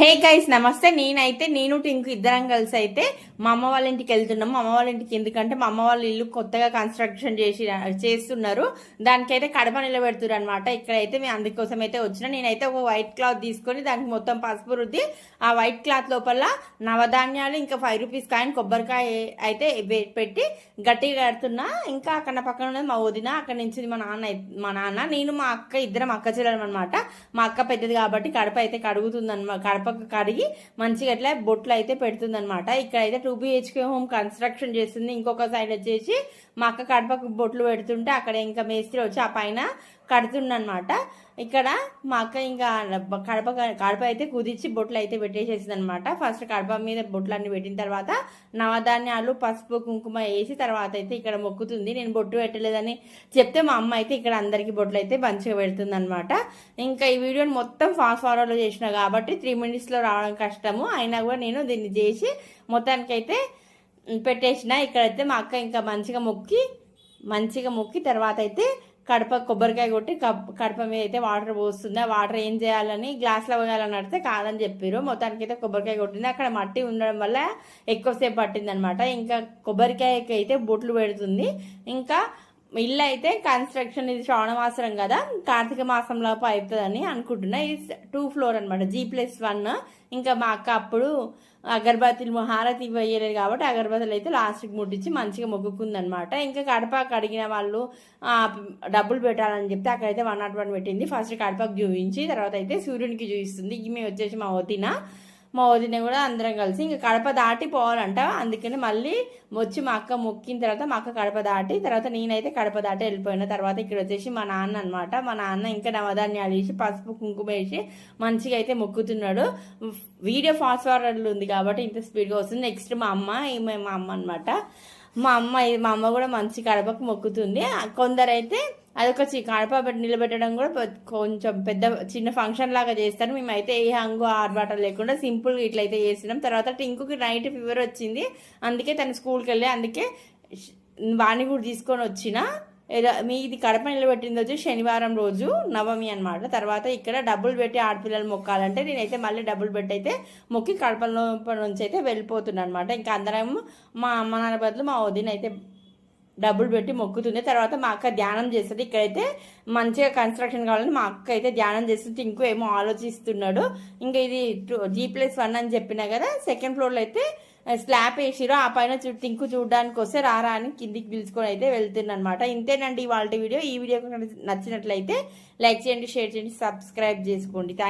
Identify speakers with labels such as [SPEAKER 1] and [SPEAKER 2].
[SPEAKER 1] Hey guys నమస్తే. నేను టింకు ఇద్దరం కలిసి అయితే మా అమ్మ వాళ్ళ ఇంటికి వెళ్తున్నాము. అమ్మ వాళ్ళ ఇంటికి ఎందుకంటే మా అమ్మ వాళ్ళ ఇల్లు కొత్తగా కన్స్ట్రక్షన్ చేస్తున్నారు. దానికైతే కడప నిలబెడుతున్నారు అనమాట. ఇక్కడైతే మేము అందుకోసం అయితే వచ్చిన. నేనైతే ఒక వైట్ క్లాత్ తీసుకొని దానికి మొత్తం పసుపు రుద్ది ఆ వైట్ క్లాత్ లోపల నవధాన్యాలు ఇంకా 5 రూపీస్ కాయిన్ కొబ్బరికాయ అయితే పెట్టి గట్టిగా కడుతున్నా. ఇంకా అక్కడ పక్కన ఉన్నది మా వదిన, అక్కడ నుంచి మా నాన్న నేను మా అక్క ఇద్దరం అక్క చెల్లెలం అనమాట. మా అక్క పెద్దది కాబట్టి కడప అయితే కడుగుతుంది అనమాట. కడప కడిగి మంచిగా అట్లా బొట్లు అయితే పెడుతుంది అనమాట. ఇక్కడైతే 2 BHK హోమ్ కన్స్ట్రక్షన్ చేస్తుంది. ఇంకొక సైడ్ వచ్చేసి మా అక్క కడపకు బొట్లు పెడుతుంటే అక్కడ ఇంకా మేస్త్రి వచ్చి ఆ పైన కడుతుందనమాట. ఇక్కడ మా అక్క ఇంకా కడప అయితే కుదిర్చి బొట్లు అయితే పెట్టేసేసింది అనమాట. ఫస్ట్ కడప మీద బొట్లన్నీ పెట్టిన తర్వాత నవధాన్యాలు పసుపు కుంకుమ వేసి తర్వాత అయితే ఇక్కడ మొక్కుతుంది. నేను బొట్టు పెట్టలేదని చెప్తే మా అమ్మ అయితే ఇక్కడ అందరికీ బొట్లు అయితే మంచిగా పెడుతుంది అనమాట. ఇంకా ఈ వీడియోని మొత్తం ఫాస్ట్ ఫార్వర్డ్లో చేసిన కాబట్టి 3 minutesలో రావడం కష్టము అయినా కూడా నేను దీన్ని చేసి మొత్తానికైతే పెట్టేసిన. ఇక్కడైతే మా అక్క ఇంకా మంచిగా మొక్కి తర్వాత అయితే కడప కొబ్బరికాయ కొట్టి కడప మీద అయితే వాటర్ పోస్తుంది. ఆ వాటర్ ఏం చేయాలని గ్లాస్లో పోయాలని అడితే కాదని చెప్పారు. మొత్తానికి అయితే కొబ్బరికాయ కొట్టింది. అక్కడ మట్టి ఉండడం వల్ల ఎక్కువసేపు పట్టింది అనమాట. ఇంకా కొబ్బరికాయకి అయితే బొట్లు పెడుతుంది. ఇంకా ఇల్లు అయితే కన్స్ట్రక్షన్ ఇది శ్రావణ మాసం కదా, కార్తీక మాసంలో అవుతుందని అనుకుంటున్నా. ఇది 2 floor అనమాట, G+1. ఇంకా మా అక్క అప్పుడు అగరబత్తులు హారతి ఇవ్వలేదు కాబట్టి అగరబత్తులు అయితే లాస్ట్కి ముట్టించి మంచిగా మొక్కుకుందనమాట. ఇంకా కడప కడిగిన వాళ్ళు డబ్బులు పెట్టాలని చెప్తే అక్కడైతే 101 పెట్టింది. ఫస్ట్ కడపకు చూపించి తర్వాత అయితే సూర్యునికి చూపిస్తుంది. మేము వచ్చేసి మా వదిన కూడా అందరం కలిసి ఇంకా కడప దాటి పోవాలంట. అందుకని మళ్ళీ వచ్చి మా అక్క మొక్కిన తర్వాత మా అక్క కడప దాటి తర్వాత నేనైతే కడప దాటి వెళ్ళిపోయిన తర్వాత ఇక్కడ వచ్చేసి మా నాన్న అనమాట. మా నాన్న ఇంకా నవధాన్యాలు వేసి పసుపు కుంకుమ వేసి మంచిగా అయితే మొక్కుతున్నాడు. వీడియో ఫాస్ట్ ఫార్వర్డ్లో ఉంది కాబట్టి ఇంత స్పీడ్గా వస్తుంది. నెక్స్ట్ మా అమ్మ అనమాట. మా అమ్మ కూడా మంచి కడపకు మొక్కుతుంది. కొందరైతే అదొక కడప నిలబెట్టడం కూడా కొంచెం చిన్న ఫంక్షన్ లాగా చేస్తారు. మేమైతే ఏ హంగు ఆర్భాటం లేకుండా సింపుల్గా ఇట్లయితే చేస్తున్నాం. తర్వాత టింకుకి నైట్ ఫీవర్ వచ్చింది, అందుకే తను స్కూల్కి వెళ్ళి అందుకే వాణి కూడా తీసుకొని వచ్చిన. మీది కడప నిలబెట్టింది వచ్చి శనివారం రోజు నవమి అనమాట. తర్వాత ఇక్కడ డబ్బులు పెట్టి ఆడపిల్లలు మొక్కాలంటే నేనైతే మళ్ళీ డబ్బులు పెట్టి అయితే మొక్కి కడప నుంచి అయితే వెళ్ళిపోతున్నాను అనమాట. ఇంకా అందరం మా అమ్మ నాన్న బదులు మా వదిన అయితే డబ్బులు పెట్టి మొక్కుతుంది. తర్వాత మా అక్క ధ్యానం చేస్తుంది. ఇక్కడైతే మంచిగా కన్స్ట్రక్షన్ కావాలని మా అక్క అయితే ధ్యానం చేస్తుంది. ఇంకో ఏమో ఆలోచిస్తున్నాడు. ఇంకా ఇది G+1 అని చెప్పినా కదా, 2nd floorలో అయితే స్లాబ్ వేసిరు. ఆ పైన టింకు చూడడానికి వస్తే రారా అని కిందికి పిలుచుకొని అయితే వెళ్తున్నా అనమాట. ఇంతేనండి ఇవాళ వీడియో. ఈ వీడియో నచ్చినట్లయితే లైక్ చేయండి, షేర్ చేయండి, సబ్స్క్రైబ్ చేసుకోండి.